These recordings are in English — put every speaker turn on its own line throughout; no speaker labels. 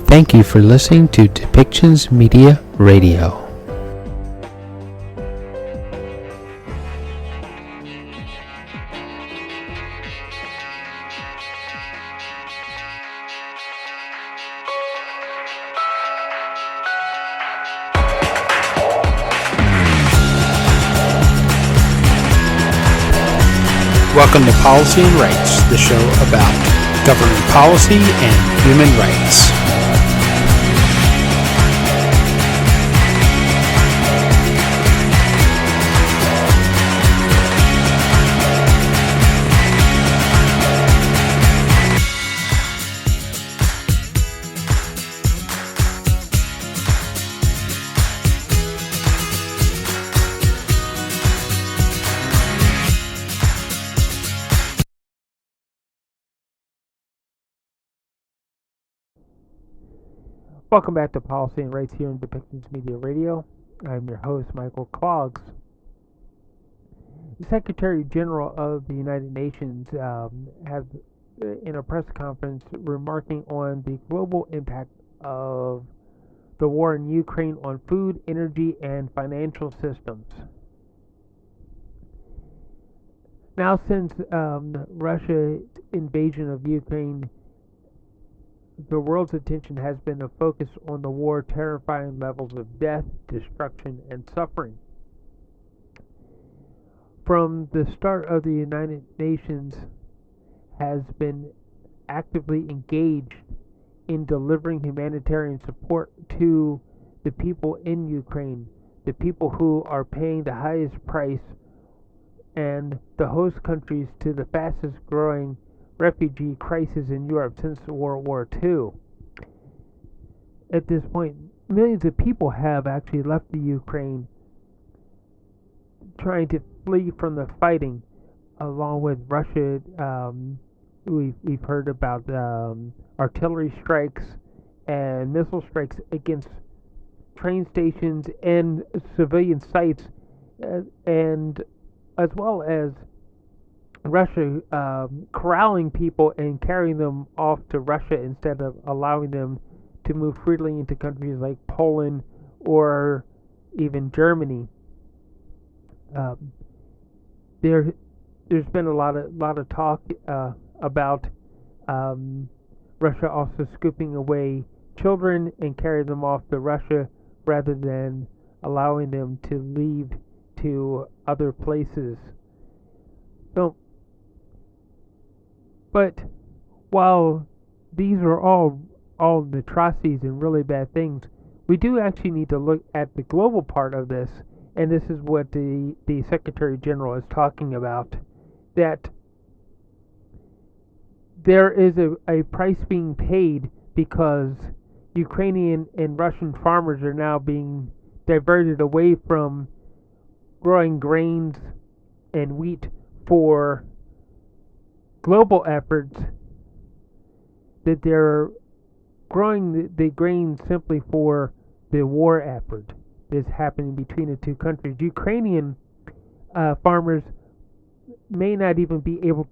Thank you for listening to Depictions Media Radio. Welcome to Policy and Rights, the show about government policy and human rights. Welcome back to Policy and Rights here in Depictions Media Radio. I'm your host, Michael Clogs. The Secretary General of the United Nations has, in a press conference, remarking on the global impact of the war in Ukraine on food, energy, and financial systems. Now, since Russia's invasion of Ukraine, the world's attention has been focused on the war, terrifying levels of death, destruction, and suffering. From the start of the United Nations has been actively engaged in delivering humanitarian support to the people in Ukraine, the people who are paying the highest price, and the host countries to the fastest growing refugee crisis in Europe since World War II. At this point, millions of people have actually left the Ukraine trying to flee from the fighting, along with Russia. We've heard about artillery strikes and missile strikes against train stations and civilian sites, and as well as Russia corralling people and carrying them off to Russia instead of allowing them to move freely into countries like Poland or even Germany. There's been a lot of talk about Russia also scooping away children and carrying them off to Russia rather than allowing them to leave to other places. So, but while these are all atrocities and really bad things, we do actually need to look at the global part of this, and this is what the Secretary General is talking about, that there is a price being paid because Ukrainian and Russian farmers are now being diverted away from growing grains and wheat for global efforts, that they're growing the grain simply for the war effort that's happening between the two countries. Ukrainian farmers may not even be able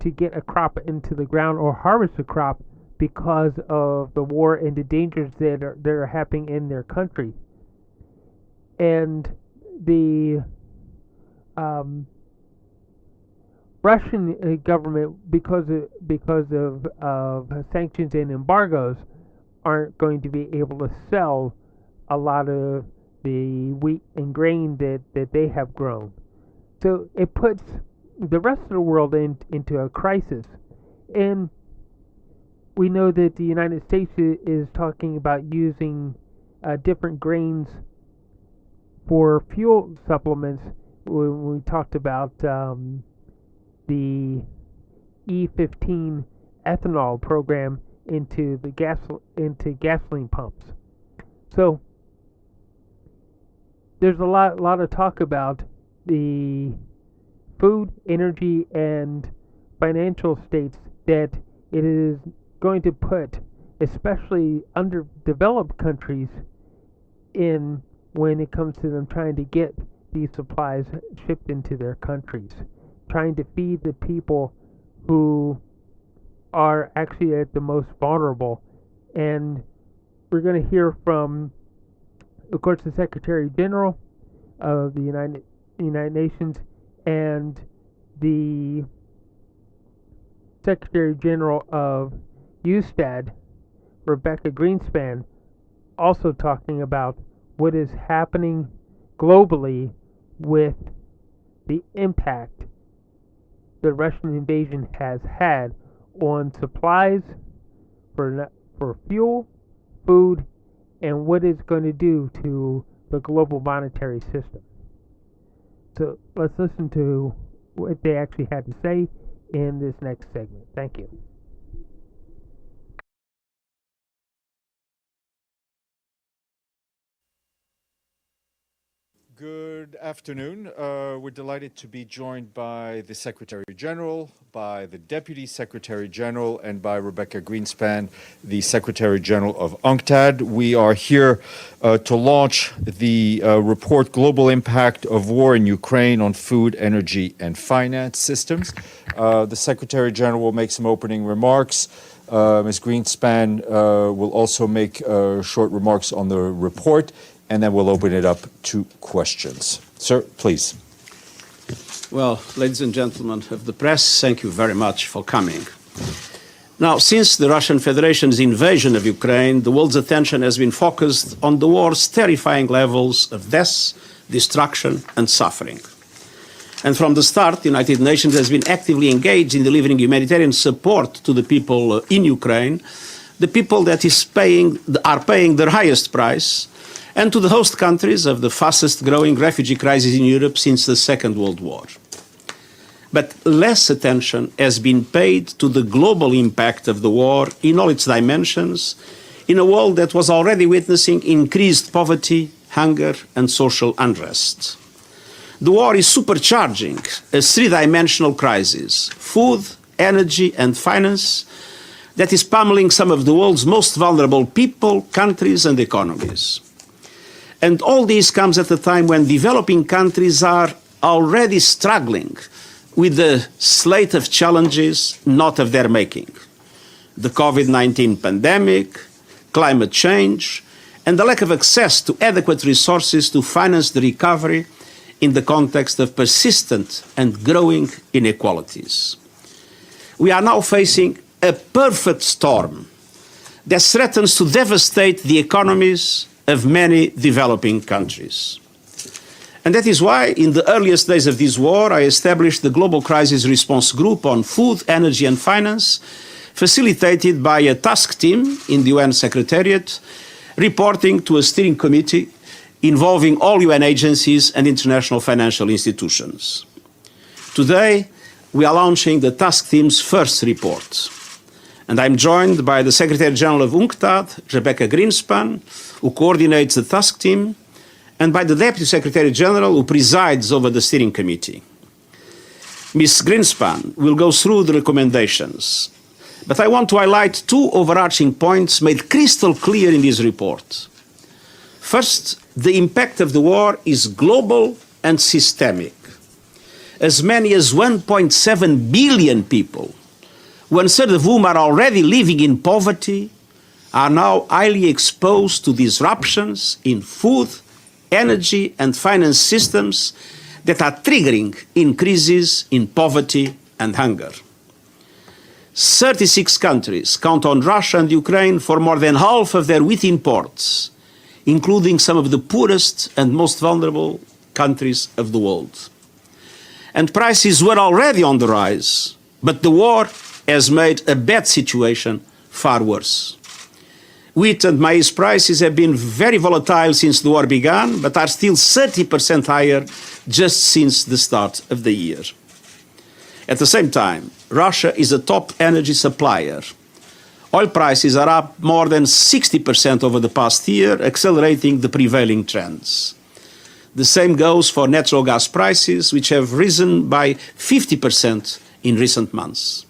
to get a crop into the ground or harvest a crop because of the war and the dangers that are happening in their country. And the Russian government, because of sanctions and embargoes, aren't going to be able to sell a lot of the wheat and grain that they have grown. So it puts the rest of the world into a crisis. And we know that the United States is talking about using different grains for fuel supplements. When we talked about the E15 ethanol program into gasoline pumps. So there's a lot of talk about the food, energy, and financial states that it is going to put, especially underdeveloped countries, in when it comes to them trying to get these supplies shipped into their countries, trying to feed the people who are actually at the most vulnerable. And we're going to hear from, of course, the Secretary General of the United Nations and the Secretary General of USTAD, Rebecca Greenspan, also talking about what is happening globally with the impact the Russian invasion has had on supplies for fuel, food, and what it's going to do to the global monetary system. So let's listen to what they actually had to say in this next segment. Thank you.
Good afternoon. We're delighted to be joined by the Secretary General, by the Deputy Secretary General, and by Rebecca Greenspan, the Secretary General of UNCTAD. We are here to launch the report, Global Impact of War in Ukraine on Food, Energy, and Finance Systems. The Secretary General will make some opening remarks. Ms. Greenspan will also make short remarks on the report, and then we'll open it up to questions. Sir, please.
Well, ladies and gentlemen of the press, thank you very much for coming. Now, since the Russian Federation's invasion of Ukraine, the world's attention has been focused on the war's terrifying levels of death, destruction, and suffering. And from the start, the United Nations has been actively engaged in delivering humanitarian support to the people in Ukraine, the people that are paying the highest price, and to the host countries of the fastest growing refugee crisis in Europe since the Second World War. But less attention has been paid to the global impact of the war in all its dimensions, in a world that was already witnessing increased poverty, hunger, and social unrest. The war is supercharging a three-dimensional crisis: food, energy, and finance, that is pummeling some of the world's most vulnerable people, countries, and economies. And all this comes at a time when developing countries are already struggling with the slate of challenges not of their making: the COVID-19 pandemic, climate change, and the lack of access to adequate resources to finance the recovery in the context of persistent and growing inequalities. We are now facing a perfect storm that threatens to devastate the economies of many developing countries. And that is why, in the earliest days of this war, I established the Global Crisis Response Group on Food, Energy and Finance, facilitated by a task team in the UN Secretariat, reporting to a steering committee involving all UN agencies and international financial institutions. Today, we are launching the task team's first report. And I'm joined by the Secretary General of UNCTAD, Rebecca Greenspan, who coordinates the task team, and by the Deputy Secretary General, who presides over the steering committee. Ms. Greenspan will go through the recommendations, but I want to highlight two overarching points made crystal clear in this report. First, the impact of the war is global and systemic. As many as 1.7 billion people, one-third of whom are already living in poverty, are now highly exposed to disruptions in food, energy, and finance systems that are triggering increases in poverty and hunger. 36 countries count on Russia and Ukraine for more than half of their wheat imports, including some of the poorest and most vulnerable countries of the world. And prices were already on the rise, but the war has made a bad situation far worse. Wheat and maize prices have been very volatile since the war began, but are still 30% higher just since the start of the year. At the same time, Russia is a top energy supplier. Oil prices are up more than 60% over the past year, accelerating the prevailing trends. The same goes for natural gas prices, which have risen by 50% in recent months.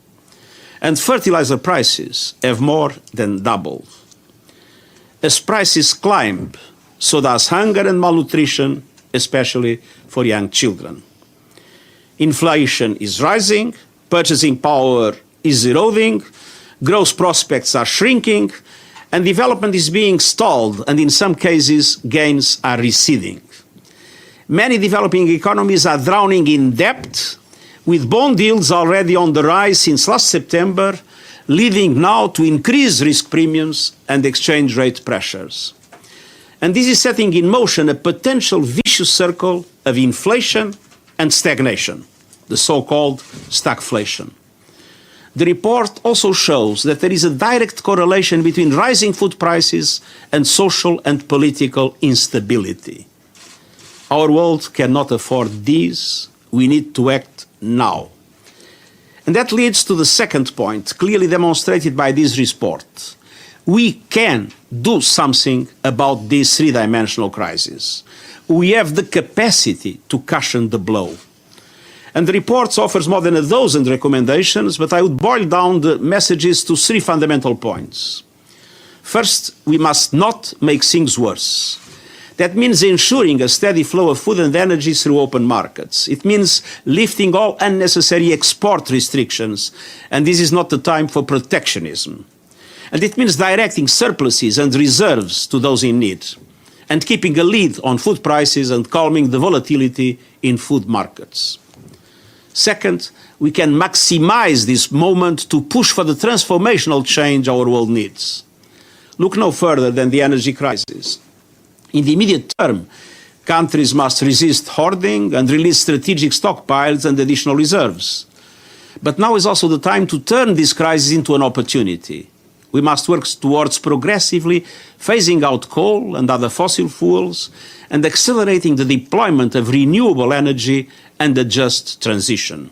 And fertilizer prices have more than doubled. As prices climb, so does hunger and malnutrition, especially for young children. Inflation is rising, purchasing power is eroding, growth prospects are shrinking, and development is being stalled, and in some cases, gains are receding. Many developing economies are drowning in debt, with bond yields already on the rise since last September, leading now to increased risk premiums and exchange rate pressures. And this is setting in motion a potential vicious circle of inflation and stagnation, the so-called stagflation. The report also shows that there is a direct correlation between rising food prices and social and political instability. Our world cannot afford this. We need to act now. And that leads to the second point, clearly demonstrated by this report. We can do something about this three-dimensional crisis. We have the capacity to cushion the blow. And the report offers more than a dozen recommendations, but I would boil down the messages to three fundamental points. First, we must not make things worse. That means ensuring a steady flow of food and energy through open markets. It means lifting all unnecessary export restrictions, and this is not the time for protectionism. And it means directing surpluses and reserves to those in need, and keeping a lid on food prices and calming the volatility in food markets. Second, we can maximize this moment to push for the transformational change our world needs. Look no further than the energy crisis. In the immediate term, countries must resist hoarding and release strategic stockpiles and additional reserves. But now is also the time to turn this crisis into an opportunity. We must work towards progressively phasing out coal and other fossil fuels and accelerating the deployment of renewable energy and a just transition.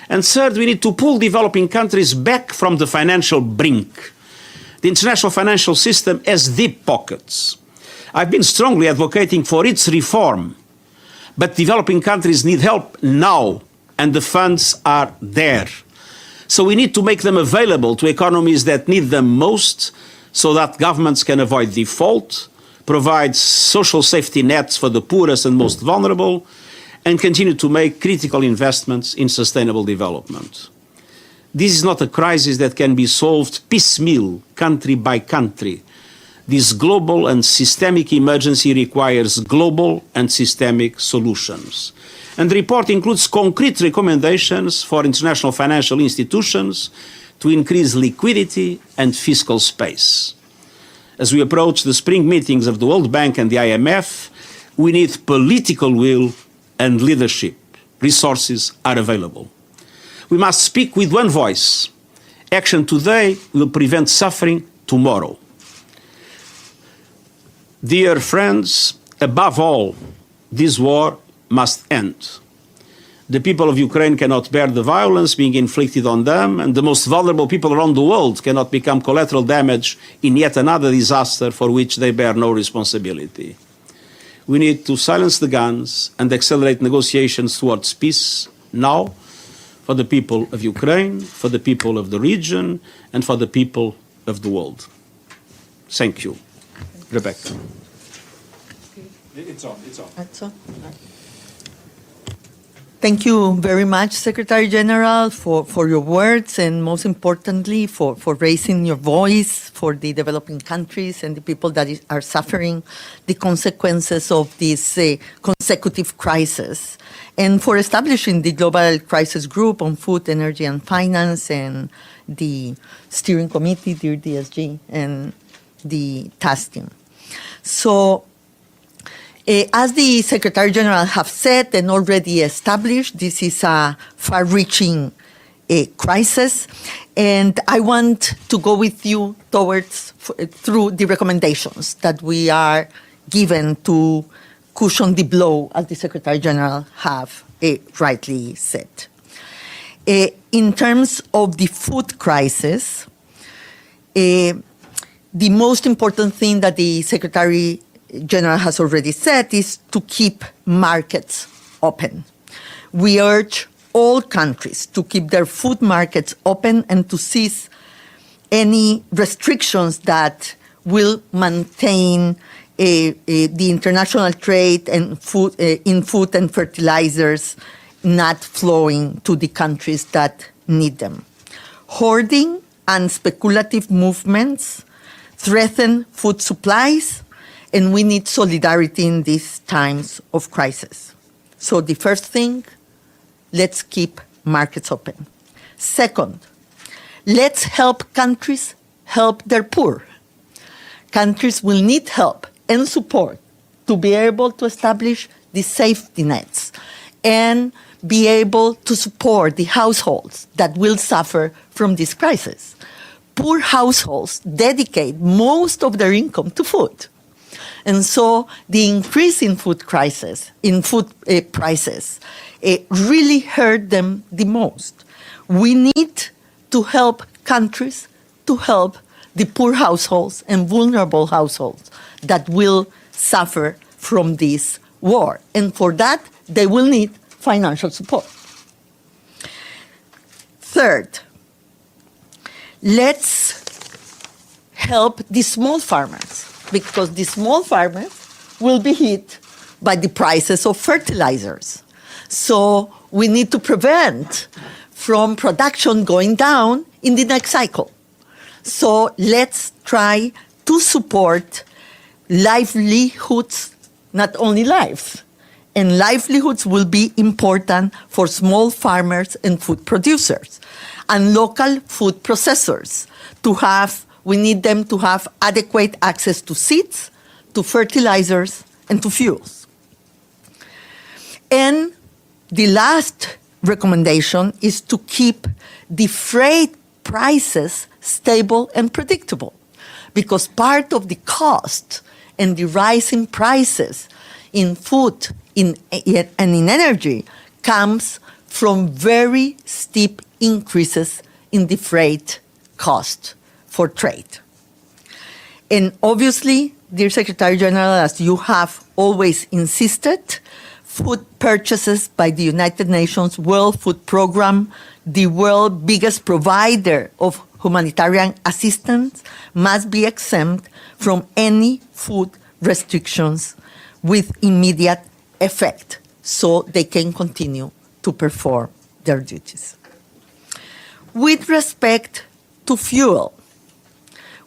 And third, we need to pull developing countries back from the financial brink. The international financial system has deep pockets. I've been strongly advocating for its reform, but developing countries need help now, and the funds are there. So we need to make them available to economies that need them most, so that governments can avoid default, provide social safety nets for the poorest and most vulnerable, and continue to make critical investments in sustainable development. This is not a crisis that can be solved piecemeal, country by country. This global and systemic emergency requires global and systemic solutions. And the report includes concrete recommendations for international financial institutions to increase liquidity and fiscal space. As we approach the spring meetings of the World Bank and the IMF, we need political will and leadership. Resources are available. We must speak with one voice. Action today will prevent suffering tomorrow. Dear friends, above all, this war must end. The people of Ukraine cannot bear the violence being inflicted on them, and the most vulnerable people around the world cannot become collateral damage in yet another disaster for which they bear no responsibility. We need to silence the guns and accelerate negotiations towards peace now, for the people of Ukraine, for the people of the region, and for the people of the world. Thank you. Rebecca.
It's on.
That's all. Thank you very much, Secretary General, for your words, and most importantly, for raising your voice for the developing countries and the people that are suffering the consequences of this consecutive crisis, and for establishing the Global Crisis Group on Food, Energy and Finance, and the Steering Committee, the DSG, and the task team. So, as the Secretary General have said and already established, this is a far-reaching crisis, and I want to go with you through the recommendations that we are given to cushion the blow, as the Secretary General have rightly said. In terms of the food crisis, the most important thing that the Secretary General has already said is to keep markets open. We urge all countries to keep their food markets open and to cease any restrictions that will maintain the international trade and food, in food and fertilizers not flowing to the countries that need them. Hoarding and speculative movements threaten food supplies, and we need solidarity in these times of crisis. So the first thing, let's keep markets open. Second, let's help countries help their poor. Countries will need help and support to be able to establish the safety nets and be able to support the households that will suffer from this crisis. Poor households dedicate most of their income to food. And so the increase in food prices really hurt them the most. We need to help countries to help the poor households and vulnerable households that will suffer from this war. And for that, they will need financial support. Third, let's help the small farmers, because the small farmers will be hit by the prices of fertilizers. So we need to prevent from production going down in the next cycle. So let's try to support livelihoods, not only lives. And livelihoods will be important for small farmers and food producers and local food processors we need them to have adequate access to seeds, to fertilizers, and to fuels. And the last recommendation is to keep the freight prices stable and predictable, because part of the cost and the rise in prices in food and in energy comes from very steep increases in the freight cost for trade. And obviously, dear Secretary General, as you have always insisted, food purchases by the United Nations World Food Program, the world's biggest provider of humanitarian assistance, must be exempt from any food restrictions with immediate effect so they can continue to perform their duties. With respect to fuel,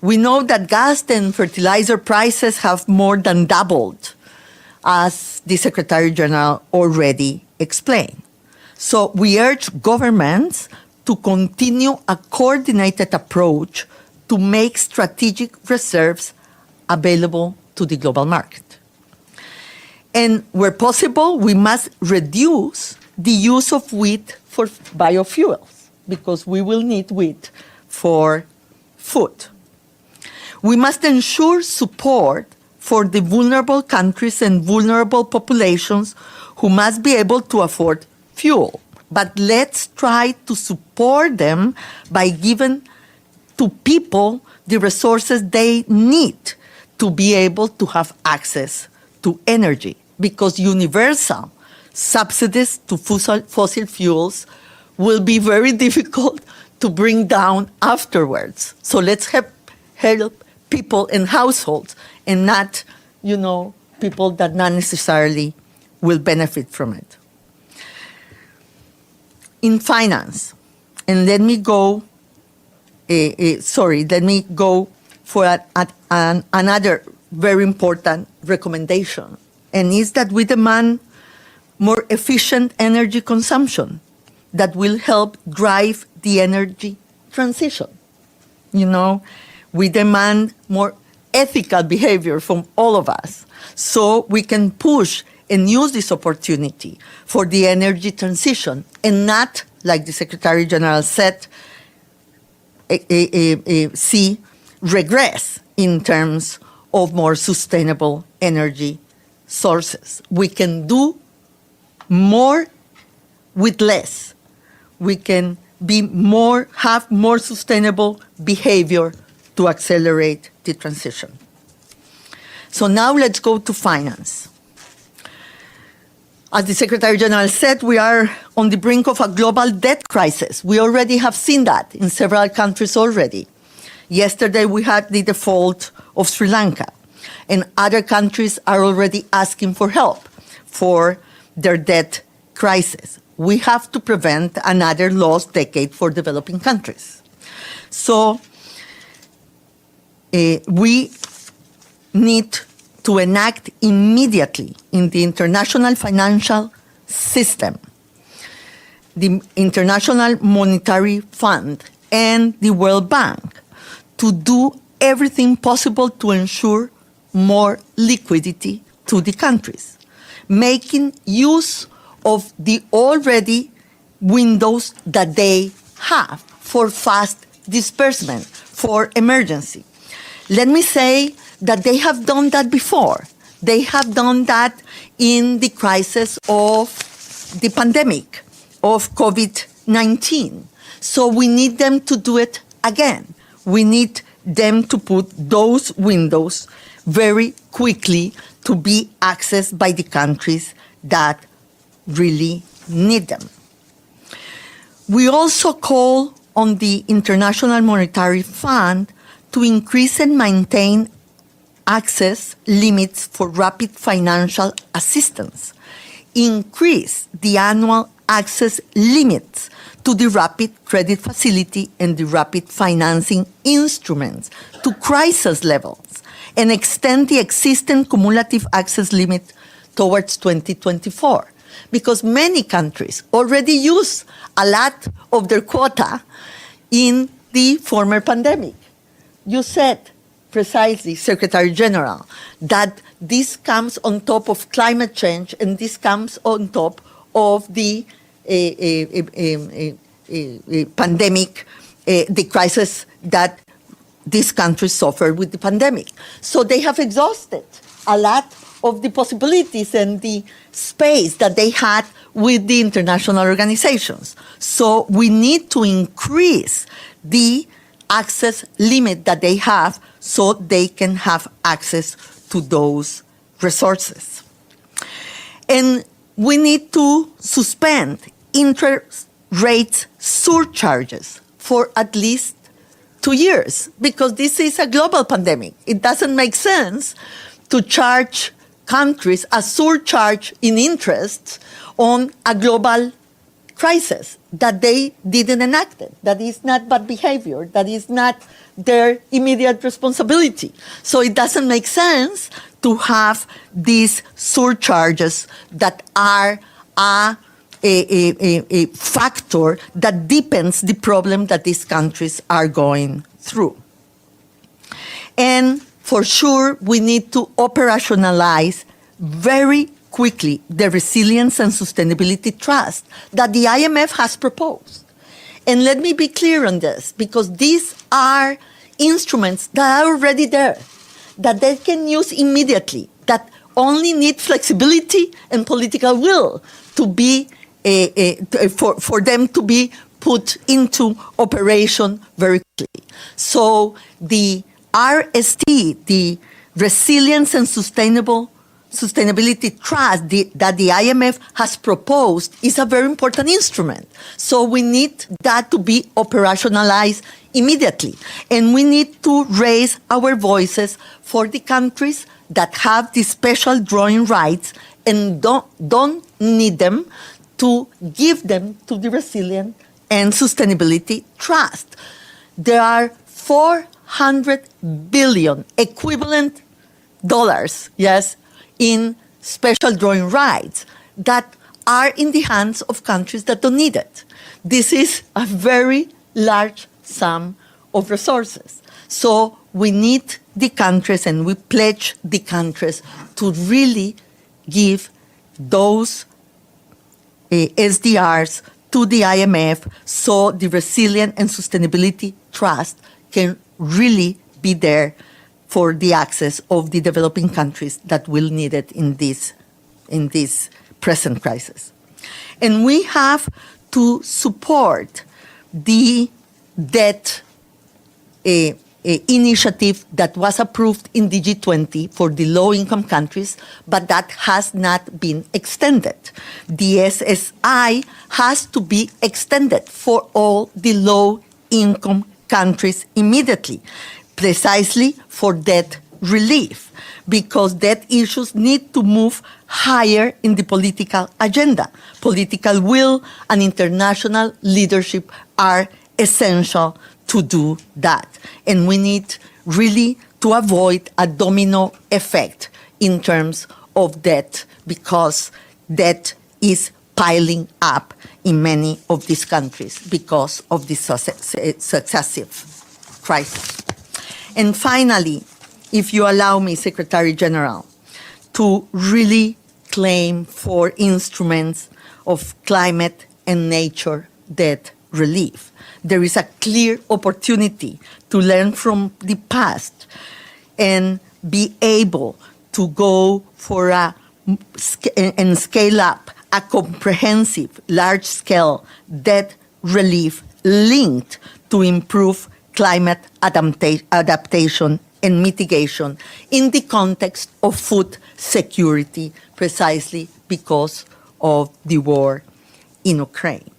we know that gas and fertilizer prices have more than doubled, as the Secretary General already explained. So we urge governments to continue a coordinated approach to make strategic reserves available to the global market. And where possible, we must reduce the use of wheat for biofuels, because we will need wheat for food. We must ensure support for the vulnerable countries and vulnerable populations who must be able to afford fuel. But let's try to support them by giving to people the resources they need to be able to have access to energy, because universal subsidies to fossil fuels will be very difficult to bring down afterwards. So let's help people and households, and not, people that not necessarily will benefit from it. In finance, and let me go for another very important recommendation, and is that we demand more efficient energy consumption that will help drive the energy transition. We demand more ethical behavior from all of us so we can push and use this opportunity for the energy transition, and not, like the Secretary General said, see regress in terms of more sustainable energy sources. We can do more with less. We can have more sustainable behavior to accelerate the transition. So now let's go to finance. As the Secretary General said, we are on the brink of a global debt crisis. We already have seen that in several countries already. Yesterday, we had the default of Sri Lanka, and other countries are already asking for help for their debt crisis. We have to prevent another lost decade for developing countries. So we need to enact immediately in the international financial system, the International Monetary Fund and the World Bank, to do everything possible to ensure more liquidity to the countries, making use of the already windows that they have for fast disbursement, for emergency. Let me say that they have done that before. They have done that in the crisis of the pandemic of COVID-19. So we need them to do it again. We need them to put those windows very quickly to be accessed by the countries that really need them. We also call on the International Monetary Fund to increase and maintain access limits for rapid financial assistance, increase the annual access limits to the rapid credit facility and the rapid financing instruments to crisis levels, and extend the existing cumulative access limit towards 2024. Because many countries already use a lot of their quota in the former pandemic. You said precisely, Secretary General, that this comes on top of climate change and this comes on top of the pandemic, the crisis that these countries suffered with the pandemic. So they have exhausted a lot of the possibilities and the space that they had with the international organizations. So we need to increase the access limit that they have so they can have access to those resources. And we need to suspend interest rate surcharges for at least 2 years, because this is a global pandemic. It doesn't make sense to charge countries a surcharge in interest on a global crisis that they didn't enact it. That is not bad behavior. That is not their immediate responsibility. So it doesn't make sense to have these surcharges that are a factor that deepens the problem that these countries are going through. And for sure, we need to operationalize very quickly the resilience and sustainability trust that the IMF has proposed. And let me be clear on this, because these are instruments that are already there, that they can use immediately, that only need flexibility and political will to be for them to be put into operation very quickly. So the RST, the Resilience and Sustainability Trust that the IMF has proposed, is a very important instrument. So we need that to be operationalized immediately. And we need to raise our voices for the countries that have the special drawing rights and don't need them, to give them to the Resilient and Sustainability Trust. There are $400 billion equivalent dollars, yes, in special drawing rights that are in the hands of countries that don't need it. This is a very large sum of resources. So we need the countries, and we pledge the countries to really give those SDRs to the IMF so the Resilient and Sustainability Trust can really be there for the access of the developing countries that will need it in this present crisis. And we have to support the debt initiative that was approved in the G20 for the low-income countries, but that has not been extended. The SSI has to be extended for all the low-income countries immediately, precisely for debt relief, because debt issues need to move higher in the political agenda. Political will and international leadership are essential to do that. And we need really to avoid a domino effect in terms of debt, because debt is piling up in many of these countries because of the successive crisis. And finally, if you allow me, Secretary General, to really claim for instruments of climate and nature debt relief. There is a clear opportunity to learn from the past and be able to go for and scale up a comprehensive, large-scale debt relief linked to improve climate adaptation and mitigation in the context of food security, precisely because of the war in Ukraine.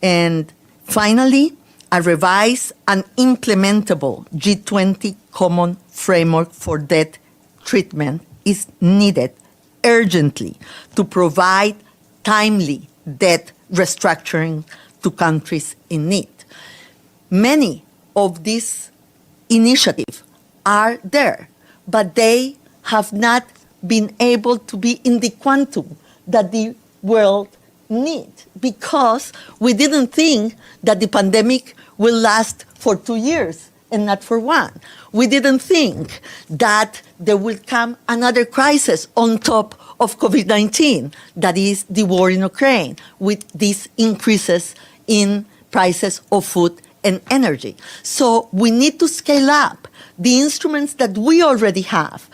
And finally, a revised and implementable G20 common framework for debt treatment is needed urgently to provide timely debt restructuring to countries in need. Many of these initiatives are there, but they have not been able to be in the quantum that the world needs, because we didn't think that the pandemic will last for 2 years and not for one. We didn't think that there will come another crisis on top of COVID-19, that is the war in Ukraine, with these increases in prices of food and energy. So we need to scale up the instruments that we already have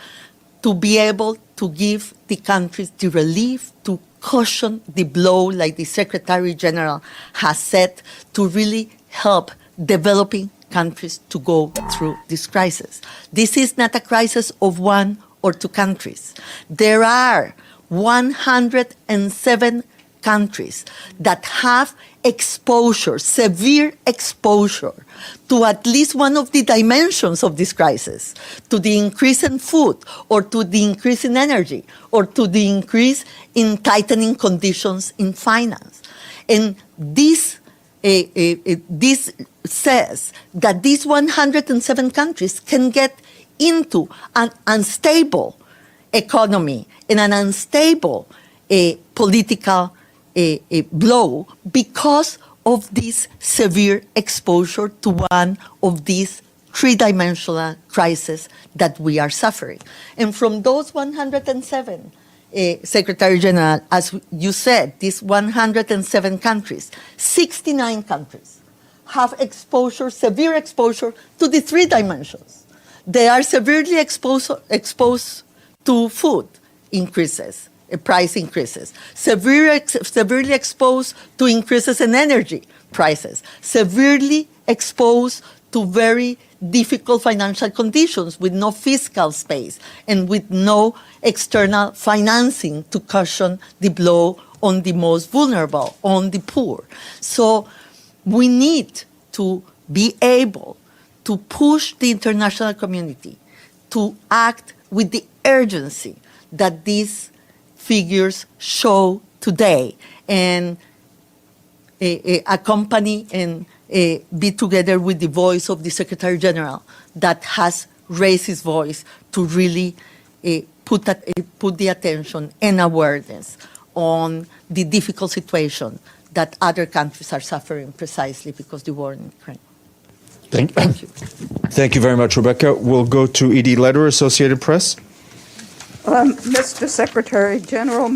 to be able to give the countries the relief to cushion the blow, like the Secretary General has said, to really help developing countries to go through this crisis. This is not a crisis of one or two countries. There are 107 countries that have exposure, severe exposure, to at least one of the dimensions of this crisis, to the increase in food, or to the increase in energy, or to the increase in tightening conditions in finance. And this says that these 107 countries can get into an unstable economy and an unstable political blow because of this severe exposure to one of these three-dimensional crises that we are suffering. And from those 107, Secretary General, as you said, these 107 countries, 69 countries have exposure, severe exposure to the three dimensions. They are severely exposed to food increases, price increases, severely exposed to increases in energy prices, severely exposed to very difficult financial conditions with no fiscal space and with no external financing to cushion the blow on the most vulnerable, on the poor. So we need to be able to push the international community to act with the urgency that these figures show today, and accompany and be together with the voice of the Secretary General that has raised his voice to really put the attention and awareness on the difficult situation that other countries are suffering precisely because of the war in Ukraine.
Thank
you.
Thank you very much, Rebecca. We'll go to Edie Lederer, Associated Press.
Mr. Secretary General,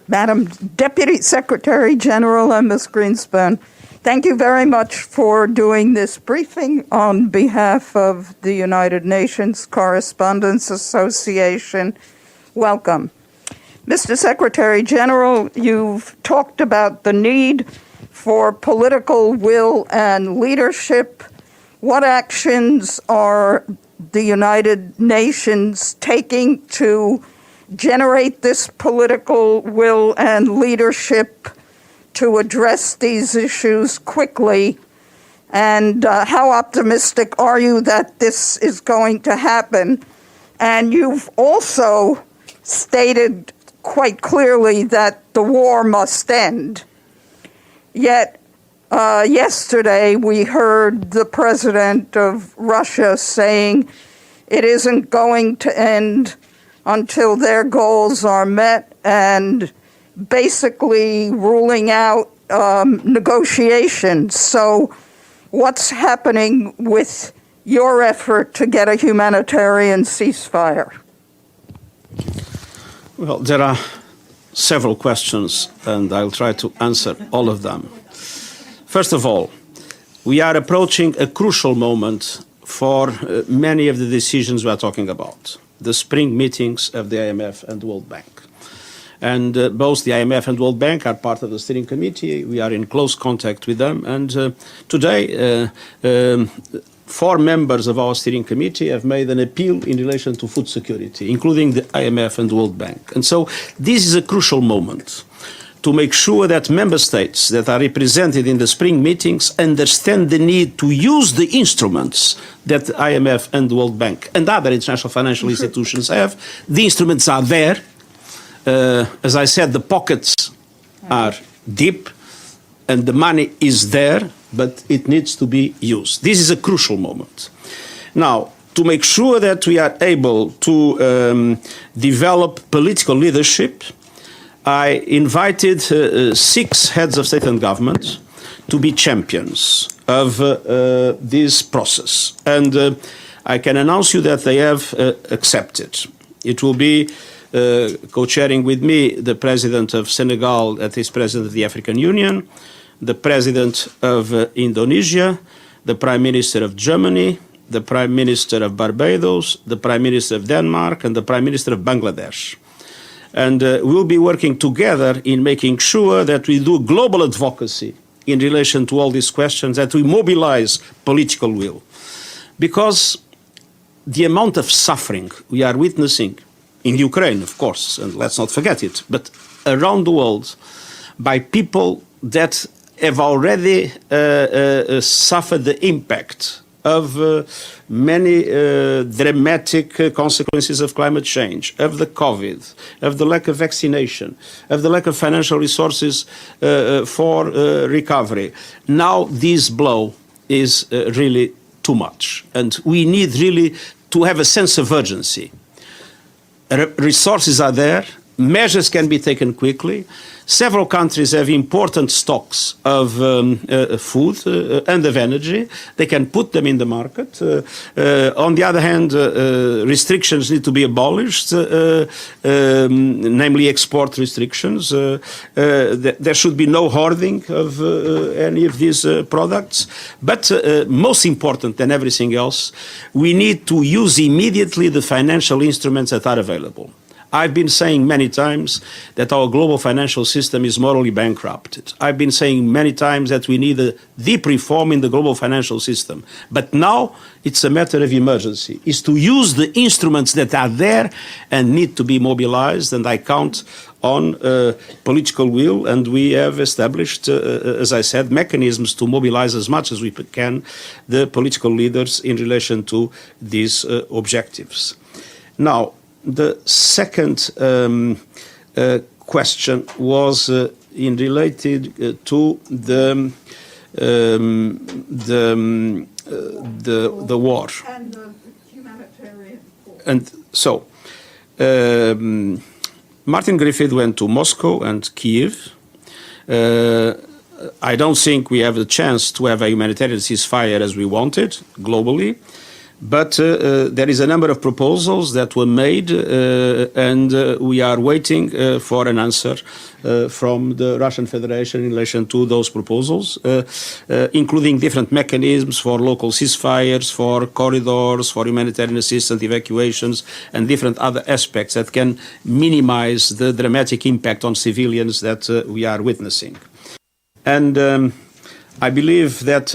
Madam Deputy Secretary General, and Ms. Greenspan, thank you very much for doing this briefing on behalf of the United Nations Correspondents Association. Welcome. Mr. Secretary General, you've talked about the need for political will and leadership. What actions are the United Nations taking to generate this political will and leadership to address these issues quickly? And how optimistic are you that this is going to happen? And you've also stated quite clearly that the war must end. Yet Yesterday, we heard the president of Russia saying it isn't going to end until their goals are met, and basically ruling out negotiations. So what's happening with your effort to get a humanitarian ceasefire?
Well, there are several questions, and I'll try to answer all of them. First of all, we are approaching a crucial moment for many of the decisions we are talking about, the spring meetings of the IMF and the World Bank. And both the IMF and World Bank are part of the steering committee. We are in close contact with them. And today, 4 members of our steering committee have made an appeal in relation to food security, including the IMF and the World Bank. And so this is a crucial moment to make sure that member states that are represented in the spring meetings understand the need to use the instruments that the IMF and the World Bank and other international financial institutions have. The instruments are there. As I said, the pockets are deep and the money is there, but it needs to be used. This is a crucial moment. Now, to make sure that we are able to develop political leadership, I invited 6 heads of state and government to be champions of this process. And I can announce you that they have accepted. It will be co-chairing with me the president of Senegal, that is president of the African Union, the president of Indonesia, the prime minister of Germany, the prime minister of Barbados, the prime minister of Denmark, and the prime minister of Bangladesh. And we'll be working together in making sure that we do global advocacy in relation to all these questions, that we mobilize political will. Because the amount of suffering we are witnessing in Ukraine, of course, and let's not forget it, but around the world by people that have already suffered the impact of many dramatic consequences of climate change, of the COVID, of the lack of vaccination, of the lack of financial resources for recovery. Now this blow is really too much, and we need really to have a sense of urgency. Resources are there, measures can be taken quickly. Several countries have important stocks of food and of energy. They can put them in the market. On the other hand, restrictions need to be abolished, namely export restrictions. There should be no hoarding of any of these products. But most important than everything else, we need to use immediately the financial instruments that are available. I've been saying many times that our global financial system is morally bankrupted. I've been saying many times that we need a deep reform in the global financial system. But now it's a matter of emergency, is to use the instruments that are there and need to be mobilized, and I count on political will, and we have established, as I said, mechanisms to mobilize as much as we can the political leaders in relation to these objectives. Now, the second question was in related to the war
And the humanitarian support.
and so Martin Griffith went to Moscow and Kiev. I don't think we have the chance to have a humanitarian ceasefire as we wanted globally. But there is a number of proposals that were made, and we are waiting for an answer from the Russian Federation in relation to those proposals, including different mechanisms for local ceasefires, for corridors, for humanitarian assistance, evacuations, and different other aspects that can minimize the dramatic impact on civilians that we are witnessing. And I believe that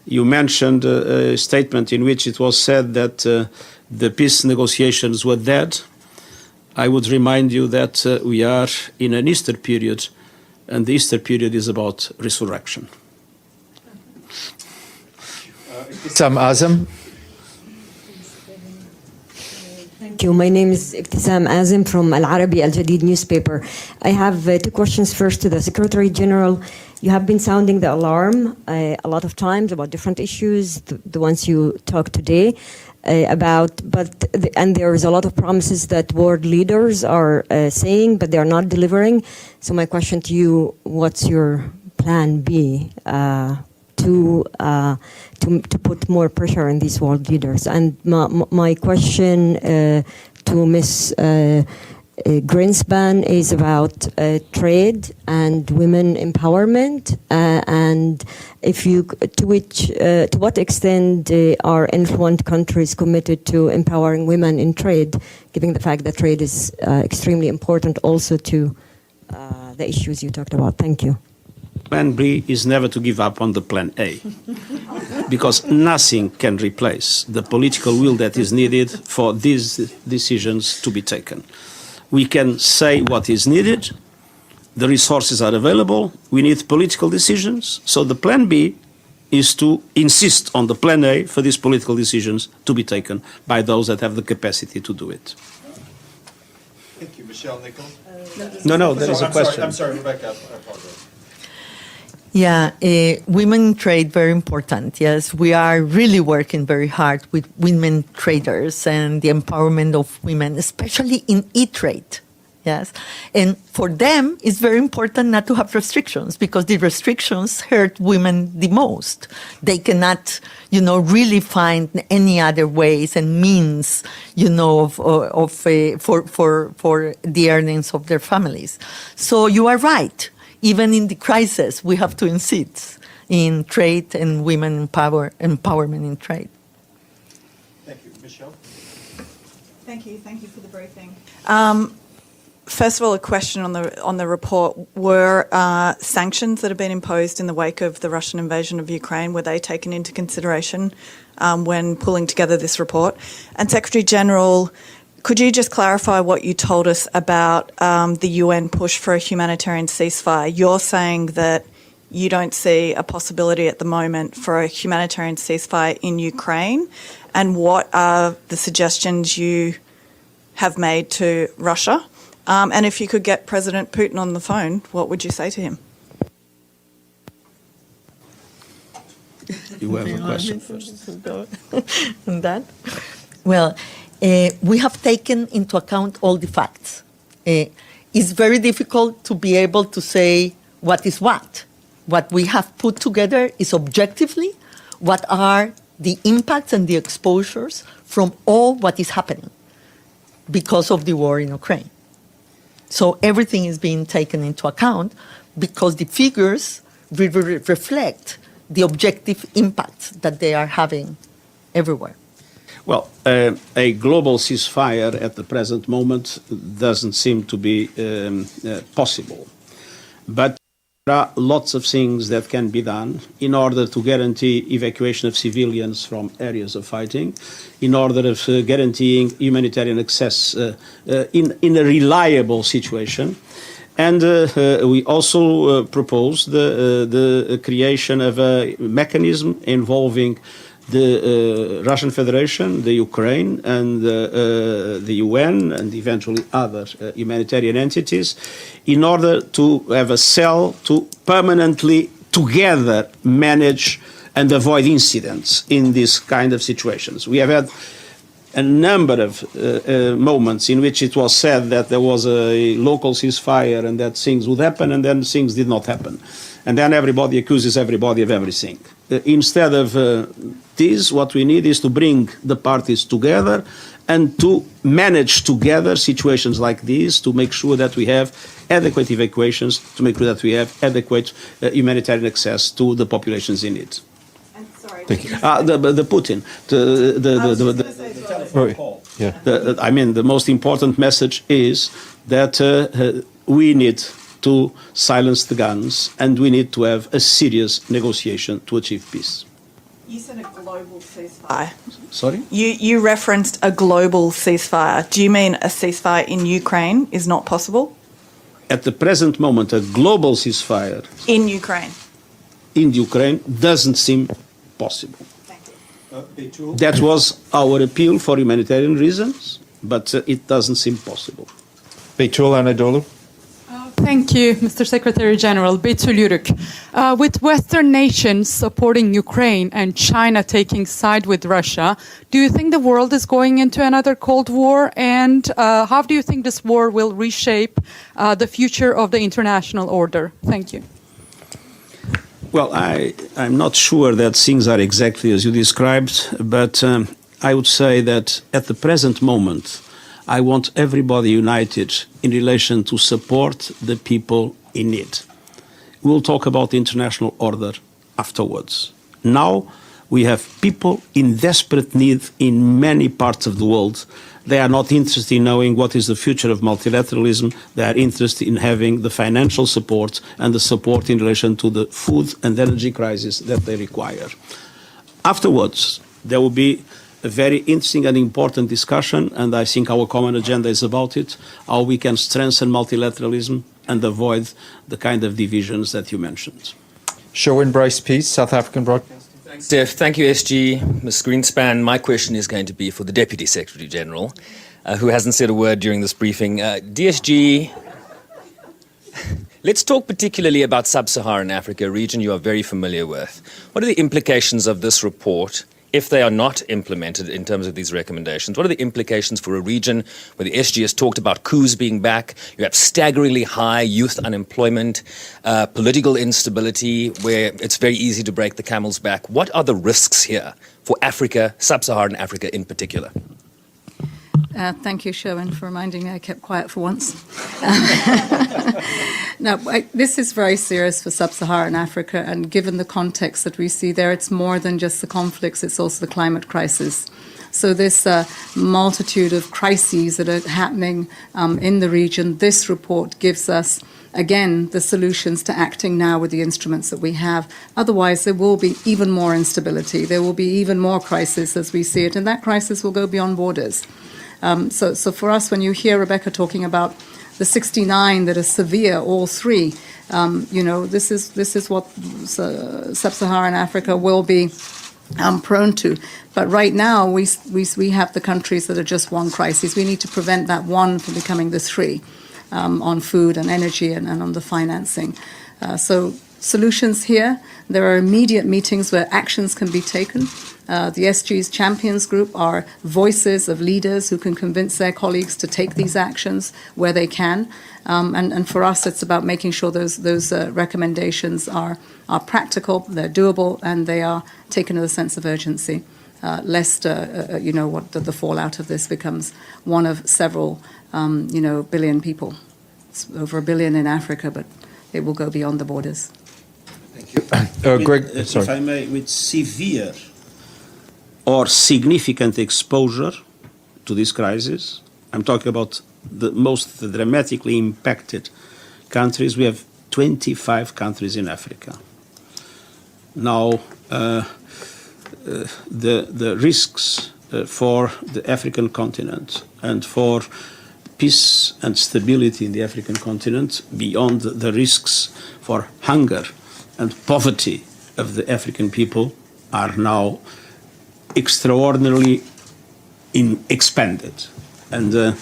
you mentioned a statement in which it was said that the peace negotiations were dead. I would remind you that we are in an Easter period, and the Easter period is about resurrection.
Sam Azam.
Thank Thank you. My name is Ibtisam Azim from Al Arabi Al Jadid newspaper. I have two questions. First to the Secretary General. You have been sounding the alarm a lot of times about different issues, the ones you talked today about, and there is a lot of promises that world leaders are saying, but they are not delivering. So my question to you, what's your plan B to put more pressure on these world leaders? And my question to Ms. Greenspan is about trade and women empowerment, and if you to what extent are influential countries committed to empowering women in trade, given the fact that trade is extremely important also to the issues you talked about. Thank you.
Plan B is never to give up on the plan A, because nothing can replace the political will that is needed for these decisions to be taken. We can say what is needed, the resources are available, we need political decisions. So the plan B is to insist on the plan A for these political decisions to be taken by those that have the capacity to do it.
Thank you. Michelle Nichols?
No, there is a question.
I'm sorry, Rebecca. I apologize.
Yeah, women in trade, very important. Yes, we are really working very hard with women traders and the empowerment of women, especially in e-trade. Yes, and for them, it's very important not to have restrictions because the restrictions hurt women the most. They cannot, really find any other ways and means, for the earnings of their families. So you are right. Even in the crisis, we have to insist in trade and women empowerment in trade.
Thank you. Michelle?
Thank you for the briefing. First of all, a question on the report. Were sanctions that have been imposed in the wake of the Russian invasion of Ukraine, were they taken into consideration when pulling together this report? And Secretary General, could you just clarify what you told us about the UN push for a humanitarian ceasefire? You're saying that you don't see a possibility at the moment for a humanitarian ceasefire in Ukraine. And what are the suggestions you have made to Russia? And if you could get President Putin on the phone, what would you say to him?
You have a question first.
On that? Well, we have taken into account all the facts. It's very difficult to be able to say what is what. What we have put together is objectively what are the impacts and the exposures from all what is happening because of the war in Ukraine. So everything is being taken into account because the figures reflect the objective impacts that they are having everywhere.
Well, a global ceasefire at the present moment doesn't seem to be possible. But there are lots of things that can be done in order to guarantee evacuation of civilians from areas of fighting, in order of guaranteeing humanitarian access in a reliable situation. And we also propose the creation of a mechanism involving the Russian Federation, the Ukraine, and the UN, and eventually other humanitarian entities, in order to have a cell to permanently together manage and avoid incidents in these kind of situations. We have had a number of moments in which it was said that there was a local ceasefire and that things would happen, and then things did not happen. And then everybody accuses everybody of everything. Instead of this, what we need is to bring the parties together and to manage together situations like these, to make sure that we have adequate evacuations, to make sure that we have adequate humanitarian access to the populations in need. Thank you. The Putin. I mean, the most important message is that we need to silence the guns and we need to have a serious negotiation to achieve peace.
You said a global ceasefire.
Sorry?
You referenced a global ceasefire. Do you mean a ceasefire in Ukraine is not possible?
At the present moment, a global ceasefire
in Ukraine
doesn't seem possible. That was our appeal for humanitarian reasons. but it doesn't seem possible.
Beytul Anadolu.
Thank you, Mr. Secretary General. Beytul Yürük. With Western nations supporting Ukraine and China taking side with Russia, do you think the world is going into another Cold War? And how do you think this war will reshape the future of the international order? Thank you.
Well, I'm not sure that things are exactly as you described, but I would say that at the present moment, I want everybody united in relation to support the people in need. We'll talk about the international order afterwards. Now we have people in desperate need in many parts of the world. They are not interested in knowing what is the future of multilateralism. They are interested in having the financial support and the support in relation to the food and energy crisis that they require. Afterwards, there will be a very interesting and important discussion, and I think our common agenda is about it, how we can strengthen multilateralism and avoid the kind of divisions that you mentioned.
Sherwin Bryce Peace, South African Broadcasting.
Thanks, Steph. Thank you, SG. Ms. Greenspan, my question is going to be for the Deputy Secretary General, who hasn't said a word during this briefing. DSG, let's talk particularly about Sub-Saharan Africa, a region you are very familiar with. What are the implications of this report if they are not implemented in terms of these recommendations? What are the implications for a region where the SG has talked about coups being back, you have staggeringly high youth unemployment, political instability, where it's very easy to break the camel's back? What are the risks here for Africa, Sub-Saharan Africa in particular?
Thank you, Sherwin, for reminding me I kept quiet for once. Now, this is very serious for Sub-Saharan Africa, and given the context that we see there, it's more than just the conflicts, it's also the climate crisis. So this multitude of crises that are happening in the region, this report gives us, again, the solutions to acting now with the instruments that we have. Otherwise, there will be even more instability. There will be even more crisis as we see it, and that crisis will go beyond borders. So for us, when you hear Rebecca talking about the 69 that are severe, all three, this is what Sub-Saharan Africa will be prone to. But right now, we have the countries that are just one crisis. We need to prevent that one from becoming the three on food and energy and on the financing. So solutions here. There are immediate meetings where actions can be taken. The SG's Champions Group are voices of leaders who can convince their colleagues to take these actions where they can. And for us, it's about making sure those recommendations are practical, they're doable, and they are taken with a sense of urgency, lest what the fallout of this becomes one of several billion people. It's over 1 billion in Africa, but it will go beyond the borders.
Thank you. Greg, sorry.
If I may, with severe or significant exposure to this crisis, I'm talking about the most dramatically impacted countries. We have 25 countries in Africa. Now, the risks for the African continent and for peace and stability in the African continent, beyond the risks for hunger and poverty of the African people, are now extraordinarily expanded. And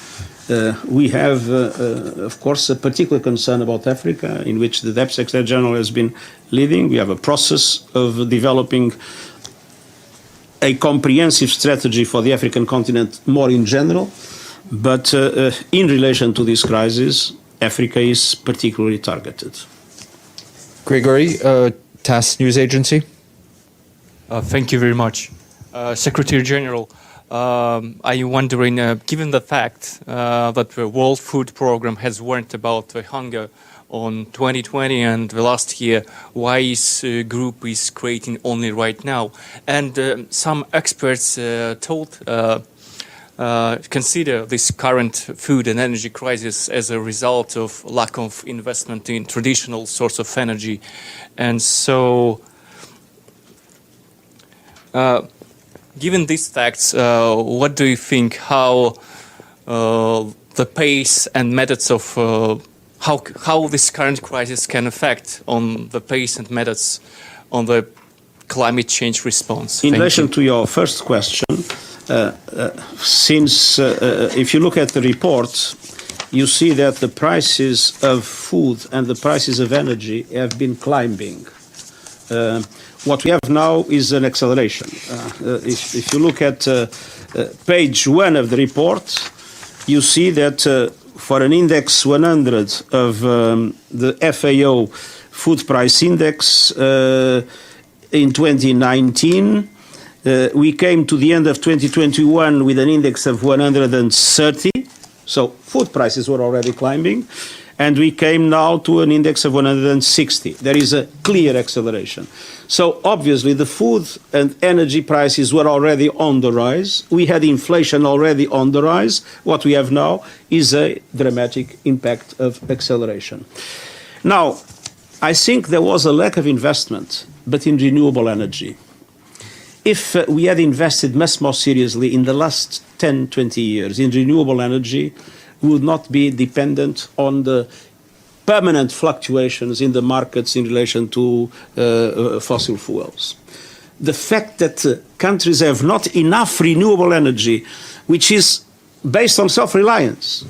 we have, of course, a particular concern about Africa, in which the Deputy Secretary General has been leading. We have a process of developing a comprehensive strategy for the African continent more in general. But in relation to this crisis, Africa is particularly targeted.
Gregory, TASS News Agency.
Thank you very much. Secretary General, I'm wondering, given the fact that the World Food Programme has warned about hunger on 2020 and the last year, why this group is creating only right now? And some experts consider this current food and energy crisis as a result of lack of investment in traditional source of energy. And so, given these facts, what do you think, how the pace and methods of how this current crisis can affect on the pace and methods on the climate change response?
In relation to your first question, since if you look at the report, you see that the prices of food and the prices of energy have been climbing. What we have now is an acceleration. If you look at page 1 of the report, you see that for an index 100 of the FAO food price index in 2019, we came to the end of 2021 with an index of 130. So food prices were already climbing, and we came now to an index of 160. There is a clear acceleration. So obviously the food and energy prices were already on the rise. We had inflation already on the rise. What we have now is a dramatic impact of acceleration. Now, I think there was a lack of investment, but in renewable energy. If we had invested much more seriously in the last 10, 20 years in renewable energy, we would not be dependent on the permanent fluctuations in the markets in relation to fossil fuels. The fact that countries have not enough renewable energy, which is based on self-reliance,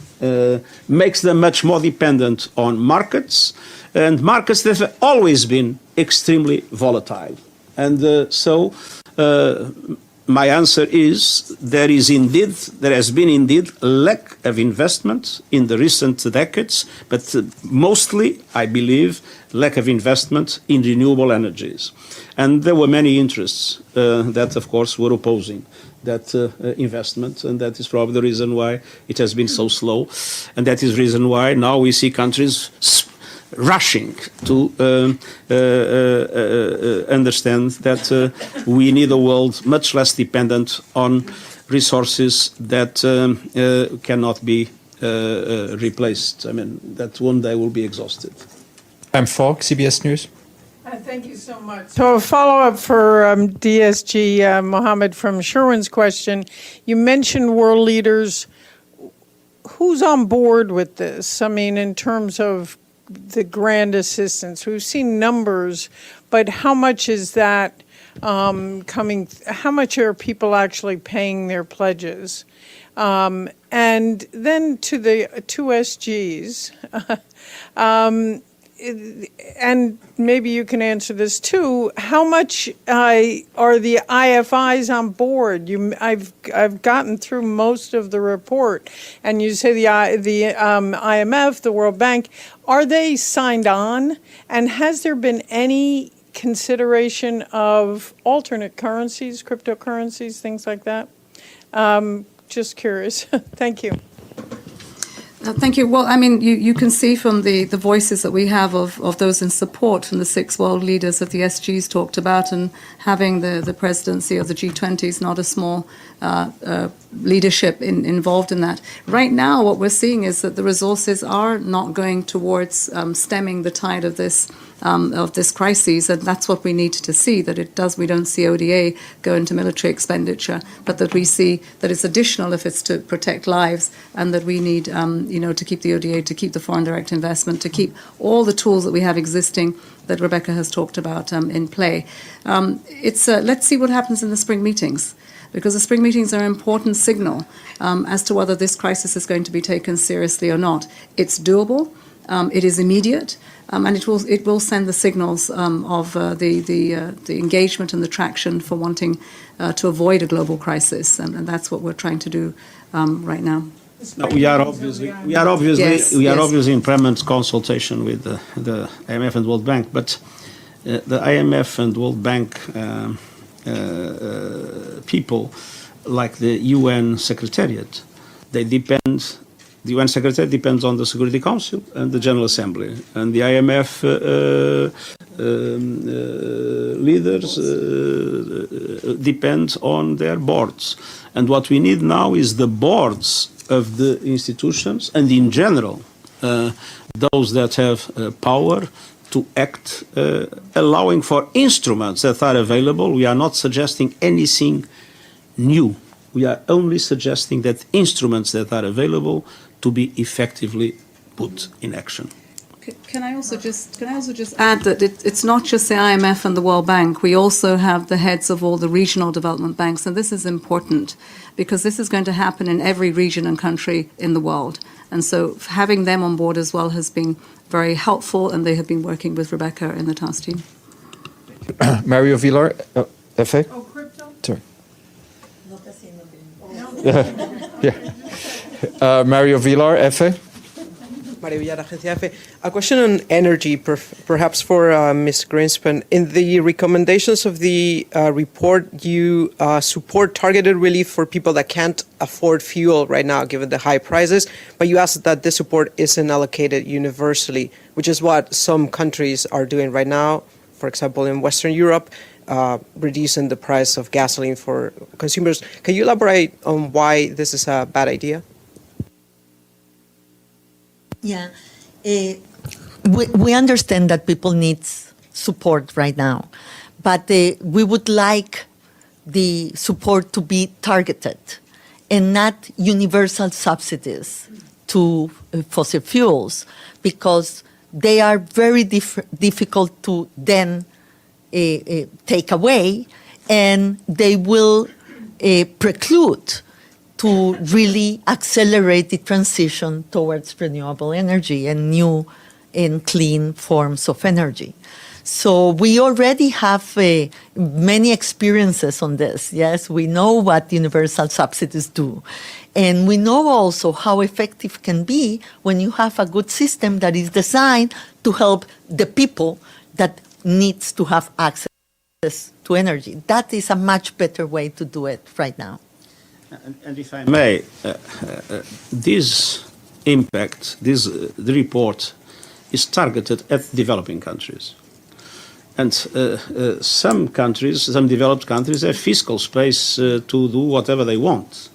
makes them much more dependent on markets, and markets that have always been extremely volatile. And so my answer is there has been indeed a lack of investment in the recent decades, but mostly, I believe, lack of investment in renewable energies. And there were many interests that, of course, were opposing that investment, and that is probably the reason why it has been so slow, and that is the reason why now we see countries rushing to understand that we need a world much less dependent on resources that cannot be replaced. I mean, that one day will be exhausted.
I'm Falk, CBS News.
Thank you so much. So a follow-up for DSG Mohammed from Sherwin's question. You mentioned world leaders. Who's on board with this? I mean, in terms of the grand assistance, we've seen numbers, but how much is that coming? How much are people actually paying their pledges? And then to the two SGs, and maybe you can answer this too. How much are the IFIs on board? I've gotten through most of the report, and you say the IMF, the World Bank, are they signed on? And has there been any consideration of alternate currencies, cryptocurrencies, things like that? Just curious. Thank you.
Thank you. Well, I mean, you can see from the voices that we have of those in support, and the 6 world leaders that the SGs talked about, and having the presidency of the G20 is not a small leadership involved in that. Right now, what we're seeing is that the resources are not going towards stemming the tide of this crisis, and that's what we need to see, that it does. We don't see ODA go into military expenditure, but that we see that it's additional if it's to protect lives, and that we need, to keep the ODA, to keep the foreign direct investment, to keep all the tools that we have existing that Rebecca has talked about in play. Let's see what happens in the spring meetings, because the spring meetings are an important signal as to whether this crisis is going to be taken seriously or not. It's doable. It is immediate. And it will send the signals of the engagement and the traction for wanting to avoid a global crisis, and that's what we're trying to do right now.
No, we are obviously in permanent consultation with the IMF and World Bank, but the IMF and World Bank people, like the UN Secretariat, they depend. The UN Secretary depends on the Security Council and the General Assembly, and the IMF leaders depend on their boards. And what we need now is the boards of the institutions, and in general, those that have power to act, allowing for instruments that are available. We are not suggesting anything new. We are only suggesting that instruments that are available to be effectively put in action.
Can I also just add that it's not just the IMF and the World Bank. We also have the heads of all the regional development banks, and this is important because this is going to happen in every region and country in the world. And so having them on board as well has been very helpful, and they have been working with Rebecca in the task team.
Mario Villar, FA?
Oh, crypto?
Sorry. Yeah. Mario Villar, FA?
Mario Villar, Agencia EFE. A question on energy, perhaps for Ms. Greenspan. In the recommendations of the report, you support targeted relief for people that can't afford fuel right now, given the high prices, but you ask that this support isn't allocated universally, which is what some countries are doing right now. For example, in Western Europe, reducing the price of gasoline for consumers. Can you elaborate on why this is a bad idea?
Yeah, we understand that people need support right now, but we would like the support to be targeted and not universal subsidies to fossil fuels, because they are very difficult to then take away, and they will preclude to really accelerate the transition towards renewable energy and new and clean forms of energy. So we already have many experiences on this. Yes, we know what universal subsidies do. And we know also how effective can be when you have a good system that is designed to help the people that needs to have access to energy. That is a much better way to do it right now.
And if I may, this impact, the report is targeted at developing countries. And some countries, some developed countries, have fiscal space to do whatever they want.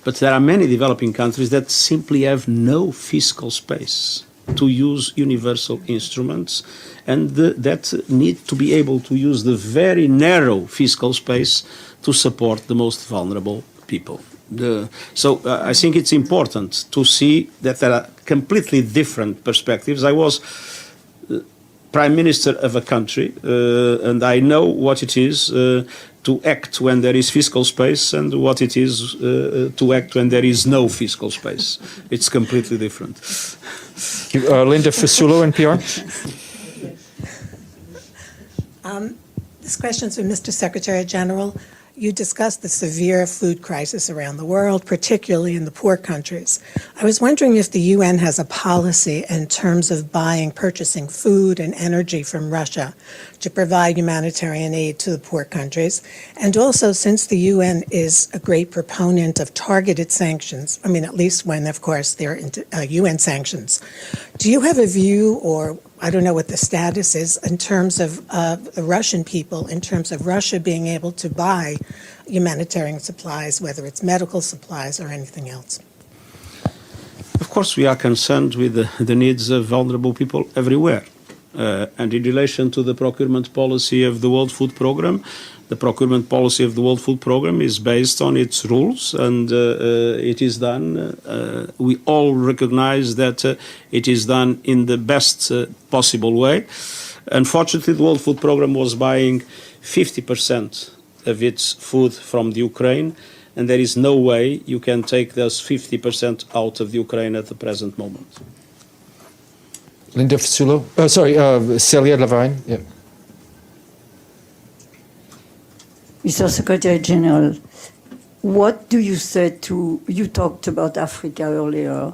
But there are many developing countries that simply have no fiscal space to use universal instruments, and that need to be able to use the very narrow fiscal space to support the most vulnerable people. So I think it's important to see that there are completely different perspectives. I was Prime Minister of a country, and I know what it is to act when there is fiscal space and what it is to act when there is no fiscal space. It's completely different.
Linda Fasulo, NPR.
This question is for Mr. Secretary General. You discussed the severe food crisis around the world, particularly in the poor countries. I was wondering if the UN has a policy in terms of purchasing food and energy from Russia to provide humanitarian aid to the poor countries. And also, since the UN is a great proponent of targeted sanctions, at least when, of course, there are UN sanctions, do you have a view, or I don't know what the status is in terms of the Russian people, in terms of Russia being able to buy humanitarian supplies, whether it's medical supplies or anything else?
Of course, we are concerned with the needs of vulnerable people everywhere. And in relation to the procurement policy of the World Food Programme, the procurement policy of the World Food Programme is based on its rules, and it is done. We all recognize that it is done in the best possible way. Unfortunately, the World Food Programme was buying 50% of its food from the Ukraine, and there is no way you can take those 50% out of the Ukraine at the present moment.
Linda Fasulo. Celia Levine. Yeah.
Mr. Secretary General, what do you say you talked about Africa earlier,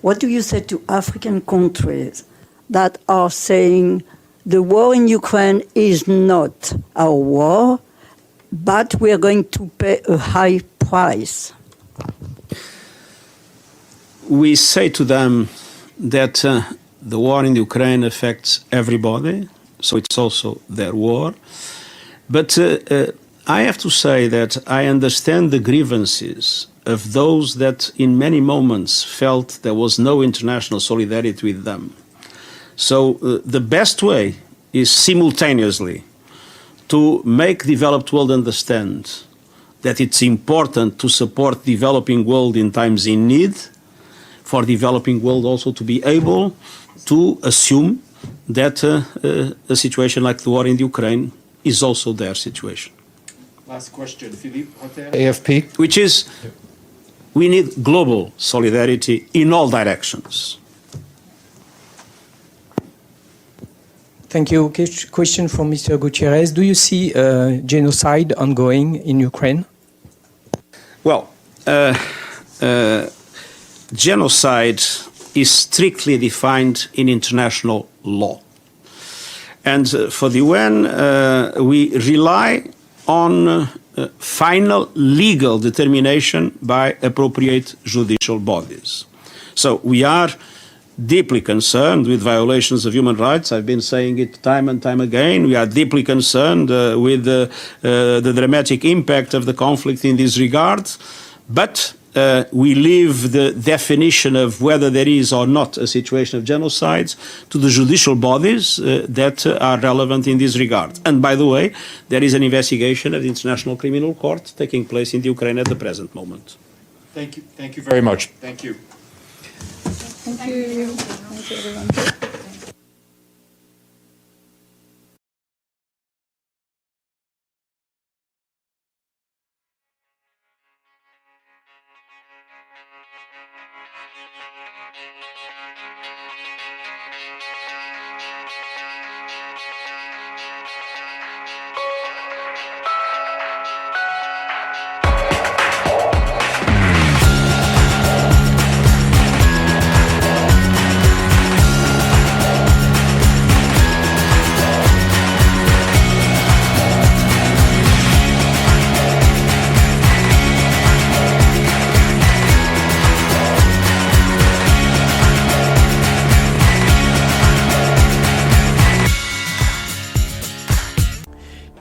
what do you say to African countries that are saying the war in Ukraine is not our war, but we are going to pay a high price?
We say to them that the war in Ukraine affects everybody, so it's also their war. But I have to say that I understand the grievances of those that in many moments felt there was no international solidarity with them. So the best way is simultaneously to make developed world understand that it's important to support developing world in times in need, for developing world also to be able to assume that a situation like the war in Ukraine is also their situation.
Last question, Philippe Rotter, AFP.
Which is, we need global solidarity in all directions.
Thank you. Question from Mr. Gutierrez. Do you see genocide ongoing in Ukraine?
Well, genocide is strictly defined in international law. And for the UN, we rely on final legal determination by appropriate judicial bodies. So we are deeply concerned with violations of human rights. I've been saying it time and time again. We are deeply concerned with the dramatic impact of the conflict in this regard. But we leave the definition of whether there is or not a situation of genocide to the judicial bodies that are relevant in this regard. And by the way, there is an investigation of the International Criminal Court taking place in the Ukraine at the present moment.
Thank you. Thank you very much. Thank you.
Thank you. Thank you, everyone.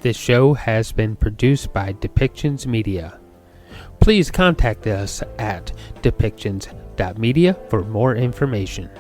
This show has been produced by Depictions Media. Please contact us at depictions.media for more information.